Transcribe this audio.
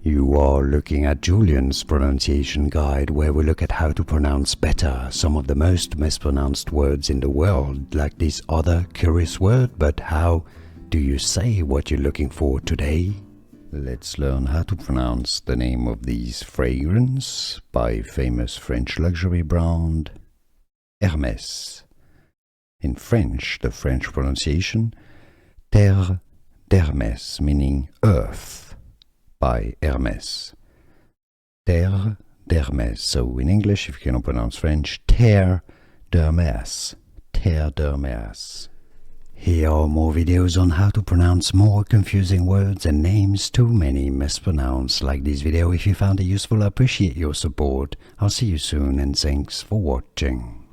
You are looking at Julian's pronunciation guide, where we look at how to pronounce better some of the most mispronounced words in the world, like this other curious word. But how do you say what you're looking for today? Let's learn how to pronounce the name of this fragrance by famous French luxury brand Hermès. In French, the French pronunciation Terre d'Hermès, meaning earth, by Hermès. Terre d'Hermès. So in English, if you cannot pronounce French, Terre d'Hermès. Terre d'Hermès. Here are more videos on how to pronounce more confusing words and names too many mispronounced. Like this video if you found it useful. I appreciate your support. I'll see you soon and thanks for watching.